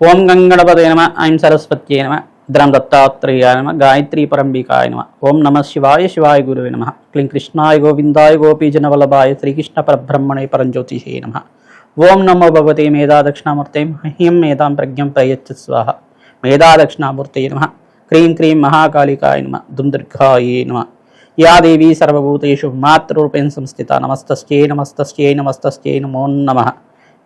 ఓం గంగణపతయ నమ ఐం సరస్వత్యై నమ ద్రం దత్తాత్రేయాయ నమ గాయత్రీ పరంబికాయ నమ ఓం నమ శివాయ శివాయ గురువే నమ క్లీం కృష్ణాయ గోవిందాయ గోపీజనవల్లభాయ శ్రీకృష్ణ పరబ్రహ్మణే పరంజ్యోతిషే నమ ఓం నమో భగవతే మేధా దక్షిణామూర్తే మహ్యం మేధాం ప్రజ్ఞం ప్రయచ్చ స్వాహ మేధా దక్షిణామూర్తయే నమ క్రీం క్రీం మహాకాళికాయ నమ దుందుర్గాయే నమ యా దేవీ సర్వభూతేషు మాతృరూపేణ సంస్థిత నమస్తస్యై నమస్తస్యై నమస్తస్యై నమో నమః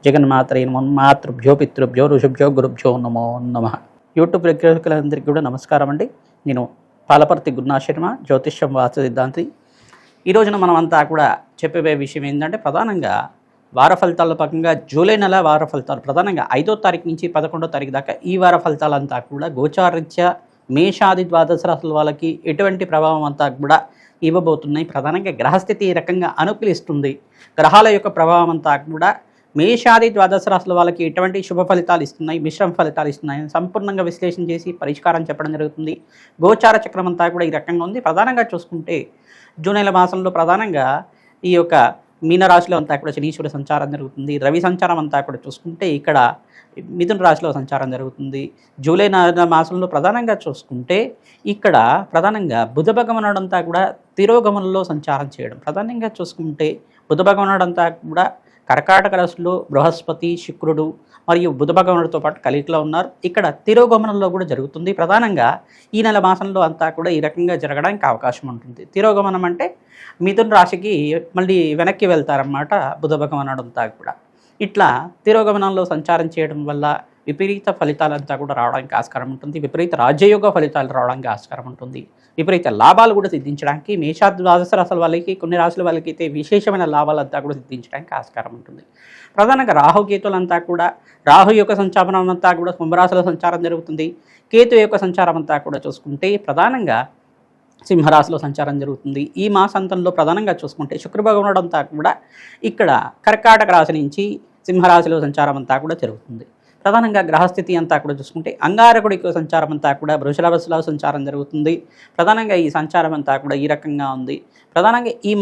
జగన్మాత్రే నమో మాతృభ్యో పితృభ్యో ఋషుభ్యో గురుభ్యో నమో నమః. యూట్యూబ్ ప్రేక్షకులందరికీ కూడా నమస్కారం అండి. నేను పాలపర్తి గురునాథ్ శర్మ, జ్యోతిష్యం వాస్తు సిద్ధాంతి. ఈ రోజున మనం అంతా కూడా చెప్పే విషయం ఏంటంటే ప్రధానంగా వార ఫలితాల్లో భాగంగా జూలై నెల వార ఫలితాలు ప్రధానంగా 5వ తారీఖు నుంచి 11వ తారీఖు దాకా ఈ వార ఫలితాలంతా కూడా గోచారీత్యా మేషాది ద్వాదశ రాశుల వాళ్ళకి ఎటువంటి ప్రభావం అంతా కూడా ఇవ్వబోతున్నాయి. ప్రధానంగా గ్రహస్థితి ఈ రకంగా అనుకూలిస్తుంది. గ్రహాల యొక్క ప్రభావం అంతా కూడా మేషాది ద్వాదశ రాశుల వాళ్ళకి ఎటువంటి శుభ ఫలితాలు ఇస్తున్నాయి, మిశ్రమ ఫలితాలు ఇస్తున్నాయి సంపూర్ణంగా విశ్లేషణ చేసి పరిష్కారం చెప్పడం జరుగుతుంది. గోచార చక్రం అంతా కూడా ఈ రకంగా ఉంది. ప్రధానంగా చూసుకుంటే జూన్ నెల మాసంలో ప్రధానంగా ఈ యొక్క మీనరాశిలో అంతా కూడా శనీశ్వరుడు సంచారం జరుగుతుంది. రవి సంచారం అంతా కూడా చూసుకుంటే ఇక్కడ మిథున రాశిలో సంచారం జరుగుతుంది. జూలై మాసంలో ప్రధానంగా చూసుకుంటే ఇక్కడ ప్రధానంగా బుధ భగవానుడంతా కూడా తిరోగమనంలో సంచారం చేయడం. ప్రధానంగా చూసుకుంటే బుధ భగవానుడంతా కూడా కర్కాటక రాశిలో బృహస్పతి, శుక్రుడు మరియు బుధ భగవానుడితో పాటు కలిగిలో ఉన్నారు. ఇక్కడ తిరోగమనంలో కూడా జరుగుతుంది. ప్రధానంగా ఈ నెల మాసంలో అంతా కూడా ఈ రకంగా జరగడానికి అవకాశం ఉంటుంది. తిరోగమనం అంటే మిథున రాశికి మళ్ళీ వెనక్కి వెళ్తారన్నమాట బుధ భగవానుడు అంతా కూడా. ఇట్లా తిరోగమనంలో సంచారం చేయడం వల్ల విపరీత ఫలితాలంతా కూడా రావడానికి ఆస్కారం ఉంటుంది. విపరీత రాజ్యయోగ ఫలితాలు రావడానికి ఆస్కారం ఉంటుంది. విపరీత లాభాలు కూడా సిద్ధించడానికి మేషాది ద్వాదశ రాశుల వాళ్ళకి కొన్ని రాశుల వాళ్ళకి అయితే విశేషమైన లాభాలంతా కూడా సిద్ధించడానికి ఆస్కారం ఉంటుంది. ప్రధానంగా రాహుకేతులంతా కూడా రాహు యొక్క సంచారం అంతా కూడా కుంభరాశిలో సంచారం జరుగుతుంది. కేతు యొక్క సంచారం అంతా కూడా చూసుకుంటే ప్రధానంగా సింహరాశిలో సంచారం జరుగుతుంది. ఈ మాసాంతంలో ప్రధానంగా చూసుకుంటే శుక్రభగవానుడు అంతా కూడా ఇక్కడ కర్కాటక రాశి నుంచి సింహరాశిలో సంచారం అంతా కూడా జరుగుతుంది. ప్రధానంగా గ్రహస్థితి అంతా కూడా చూసుకుంటే అంగారకుడి యొక్క సంచారం అంతా కూడా వృషభరాశిలో సంచారం జరుగుతుంది. ప్రధానంగా ఈ సంచారం అంతా కూడా ఈ రకంగా ఉంది. ప్రధానంగా ఈ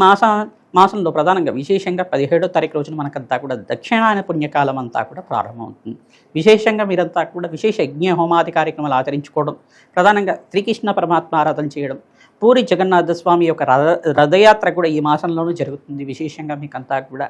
మాసంలో ప్రధానంగా విశేషంగా 17వ తారీఖు రోజున మనకంతా కూడా దక్షిణాయన పుణ్యకాలం అంతా కూడా ప్రారంభమవుతుంది. విశేషంగా మీరంతా కూడా విశేష యజ్ఞ హోమాది కార్యక్రమాలు ఆచరించుకోవడం, ప్రధానంగా శ్రీకృష్ణ పరమాత్మ ఆరాధన చేయడం, పూరి జగన్నాథ స్వామి యొక్క రథయాత్ర కూడా ఈ మాసంలోనూ జరుగుతుంది. విశేషంగా మీకంతా కూడా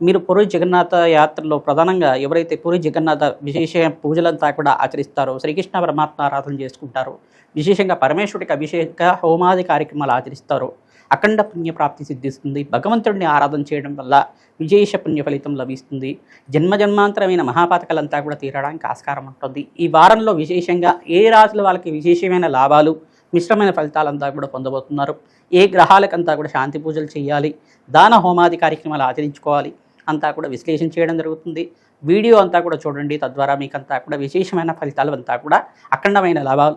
మీరు పూరి జగన్నాథ యాత్రలో ప్రధానంగా ఎవరైతే పూరి జగన్నాథ విశేష పూజలంతా కూడా ఆచరిస్తారో, శ్రీకృష్ణ పరమాత్మ ఆరాధన చేసుకుంటారో, విశేషంగా పరమేశ్వరుడికి అభిషేక హోమాది కార్యక్రమాలు ఆచరిస్తారో అఖండ పుణ్యప్రాప్తి సిద్ధిస్తుంది. భగవంతుడిని ఆరాధన చేయడం వల్ల విశేష పుణ్య ఫలితం లభిస్తుంది. జన్మజన్మాంతరమైన మహాపాతకాలంతా కూడా తీరడానికి ఆస్కారం ఉంటుంది. ఈ వారంలో విశేషంగా ఏ రాశుల వాళ్ళకి విశేషమైన లాభాలు మిశ్రమైన ఫలితాలంతా కూడా పొందబోతున్నారు, ఏ గ్రహాలకంతా కూడా శాంతి పూజలు చేయాలి, దాన హోమాది కార్యక్రమాలు ఆచరించుకోవాలి అంతా కూడా విశ్లేషణ చేయడం జరుగుతుంది. వీడియో అంతా కూడా చూడండి. తద్వారా మీకంతా కూడా విశేషమైన ఫలితాలు అంతా కూడా అఖండమైన లాభాలు,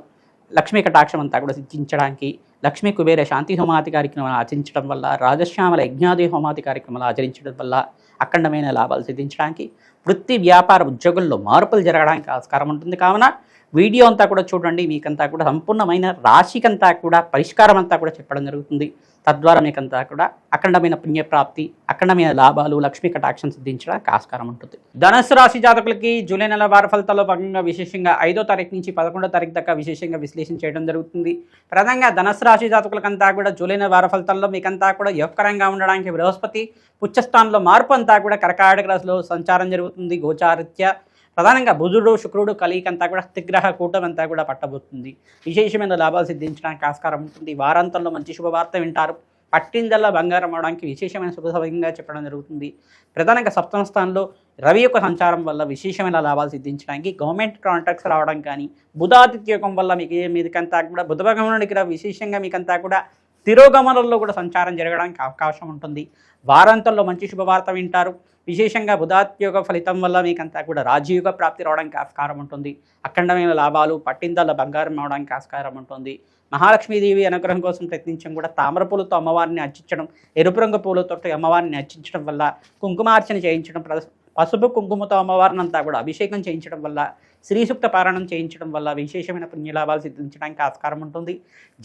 లక్ష్మీ కటాక్షం అంతా కూడా సిద్ధించడానికి, లక్ష్మీ కుబేర శాంతి హోమాది కార్యక్రమాలు ఆచరించడం వల్ల, రాజశ్యామల యజ్ఞాది హోమాది కార్యక్రమాలు ఆచరించడం వల్ల అఖండమైన లాభాలు సిద్ధించడానికి, వృత్తి వ్యాపార ఉద్యోగుల్లో మార్పులు జరగడానికి ఆస్కారం ఉంటుంది. కావున వీడియో అంతా కూడా చూడండి. మీకంతా కూడా సంపూర్ణమైన రాశికంతా కూడా పరిష్కారం అంతా కూడా చెప్పడం జరుగుతుంది. తద్వారా మీకంతా కూడా అఖండమైన పుణ్యప్రాప్తి, అఖండమైన లాభాలు, లక్ష్మీ కటాక్షం సిద్ధించడానికి ఆస్కారం ఉంటుంది. ధనుసు రాశి జాతకులకి జూలై నెల వార ఫలితాల్లో భాగంగా విశేషంగా 5వ తారీఖు నుంచి 11వ తారీఖు దాకా విశేషంగా విశ్లేషణ చేయడం జరుగుతుంది. ప్రధానంగా ధనుసు రాశి జాతకులకంతా కూడా జూలై నెల వార ఫలితాల్లో మీకంతా కూడా యోగకరంగా ఉండడానికి బృహస్పతి ఉచ్చస్థానంలో మార్పు అంతా కూడా కర్కాటక రాశిలో సంచారం జరుగుతుంది. గోచారీత్యా ప్రధానంగా బుధుడు శుక్రుడు కలియికంతా కూడా స్థిగ్రహ కూటమి అంతా కూడా పట్టబోతుంది. విశేషమైన లాభాలు సిద్ధించడానికి ఆస్కారం ఉంటుంది. వారాంతంలో మంచి శుభవార్త వింటారు. పట్టిందల్లా బంగారం అవడానికి విశేషమైన శుభసమయంగా చెప్పడం జరుగుతుంది. ప్రధానంగా సప్తమ స్థానంలో రవి యొక్క సంచారం వల్ల విశేషమైన లాభాలు సిద్ధించడానికి, గవర్నమెంట్ కాంట్రాక్ట్స్ రావడం కానీ, బుధాదిత్య యోగం వల్ల మీకంతా కూడా బుధ భగవానుడికి విశేషంగా మీకంతా కూడా తిరోగమనంలో కూడా సంచారం జరగడానికి అవకాశం ఉంటుంది. వారాంతంలో మంచి శుభవార్త వింటారు. విశేషంగా బుధాత్యోగ ఫలితం వల్ల మీకంతా కూడా రాజయోగ ప్రాప్తి రావడానికి ఆస్కారం ఉంటుంది. అఖండమైన లాభాలు, పట్టిందల బంగారం అవడానికి ఆస్కారం ఉంటుంది. మహాలక్ష్మీదేవి అనుగ్రహం కోసం ప్రయత్నించడం కూడా తామర పూలతో అమ్మవారిని అర్చించడం, ఎరుపు రంగు పూలతో అమ్మవారిని అర్చించడం వల్ల, కుంకుమార్చన చేయించడం, పసుపు కుంకుమతో అమ్మవారిని అంతా కూడా అభిషేకం చేయించడం వల్ల, శ్రీసూక్త పారాయణం చేయించడం వల్ల విశేషమైన పుణ్యలాభాలు సిద్ధించడానికి ఆస్కారం ఉంటుంది.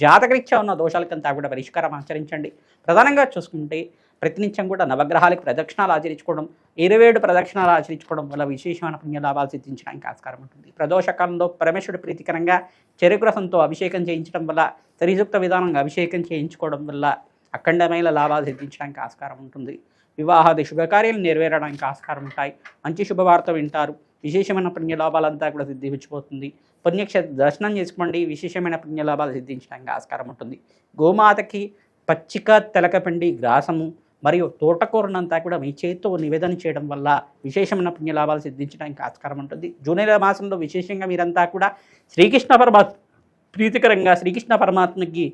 జాతకరీత్యా ఉన్న దోషాలకంతా కూడా పరిష్కారం ఆచరించండి. ప్రధానంగా చూసుకుంటే ప్రతినిత్యం కూడా నవగ్రహాలకు ప్రదక్షిణాలు ఆచరించుకోవడం 27 ప్రదక్షిణాలు ఆచరించుకోవడం వల్ల విశేషమైన పుణ్యలాభాలు సిద్ధించడానికి ఆస్కారం ఉంటుంది. ప్రదోషకాలంలో పరమేశ్వరుడు ప్రీతికరంగా చెరుకు రసంతో అభిషేకం చేయించడం వల్ల, శ్రీసూక్త విధానంగా అభిషేకం చేయించుకోవడం వల్ల అఖండమైన లాభాలు సిద్ధించడానికి ఆస్కారం ఉంటుంది. వివాహాది శుభకార్యాలు నెరవేరడానికి ఆస్కారం ఉంటాయి. మంచి శుభవార్త వింటారు. విశేషమైన పుణ్యలాభాలంతా కూడా సిద్ధించిపోతుంది. పుణ్యక్షేత్ర దర్శనం చేసుకోండి. విశేషమైన పుణ్యలాభాలు సిద్ధించడానికి ఆస్కారం ఉంటుంది. గోమాతకి పచ్చిక తెలకపిండి గ్రాసము మరియు తోటకూరనంతా కూడా మీ చేతితో నివేదన చేయడం వల్ల విశేషమైన పుణ్యలాభాలు సిద్ధించడానికి ఆస్కారం ఉంటుంది. జూన్ మాసంలో విశేషంగా మీరంతా కూడా శ్రీకృష్ణ పరమాత్మ ప్రీతికరంగా శ్రీకృష్ణ పరమాత్మకి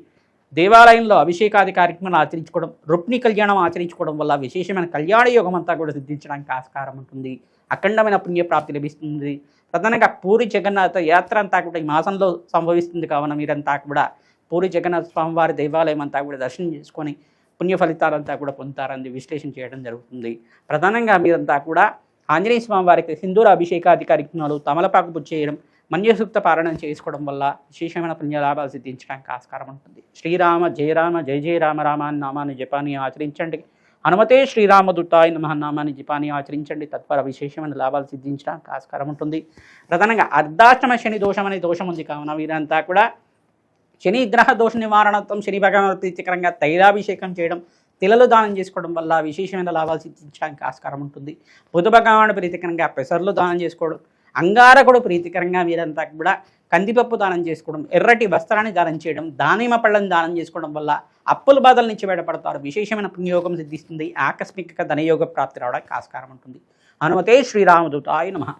దేవాలయంలో అభిషేకాది కార్యక్రమాలు ఆచరించుకోవడం, రుక్మిణి కళ్యాణం ఆచరించుకోవడం వల్ల విశేషమైన కళ్యాణ యోగం అంతా కూడా సిద్ధించడానికి ఆస్కారం ఉంటుంది. అఖండమైన పుణ్యప్రాప్తి లభిస్తుంది. ప్రధానంగా పూరి జగన్నాథ యాత్ర అంతా కూడా ఈ మాసంలో సంభవిస్తుంది. కావున మీరంతా కూడా పూరి జగన్నాథ స్వామివారి దేవాలయం అంతా కూడా దర్శనం చేసుకొని పుణ్య ఫలితాలంతా కూడా పొందుతారని విశ్లేషణ చేయడం జరుగుతుంది. ప్రధానంగా మీరంతా కూడా ఆంజనేయ స్వామి వారికి సింధూర అభిషేకాది కార్యక్రమాలు, తమలపాకు పూజ చేయడం, మన్యసూక్త పారాయణం చేసుకోవడం వల్ల విశేషమైన పుణ్యలాభాలు సిద్ధించడానికి ఆస్కారం ఉంటుంది. శ్రీరామ జయ రామ జయ జయ రామ రామ అని నామాన్ని జపాన్ని ఆచరించండి. హనుమతే శ్రీరామదూతాయ నమః నామాన్ని జపాన్ని ఆచరించండి. తద్వారా విశేషమైన లాభాలు సిద్ధించడానికి ఆస్కారం ఉంటుంది. ప్రధానంగా అర్ధాష్టమ శని దోషం అనే దోషం ఉంది. కావున వీరంతా కూడా శని గ్రహ దోష నివారణత్వం, శని భగవాన్ ప్రీతికరంగా తైలాభిషేకం చేయడం, తిలలు దానం చేసుకోవడం వల్ల విశేషమైన లాభాలు సిద్ధించడానికి ఆస్కారం ఉంటుంది. బుధ భగవానుడు ప్రీతికరంగా పెసర్లు దానం చేసుకోవడం, అంగారకుడు ప్రీతికరంగా మీరంతా కూడా కందిపప్పు దానం చేసుకోవడం, ఎర్రటి వస్త్రాన్ని దానం చేయడం, దానిమ్మ పళ్ళని దానం చేసుకోవడం వల్ల అప్పుల బాధల నుంచి బయటపడతారు. విశేషమైన పుణ్యయోగం సిద్ధిస్తుంది. ఆకస్మిక ధనయోగ ప్రాప్తి రావడానికి ఆస్కారం ఉంటుంది. హనుమతే శ్రీరామదూతాయ నమః.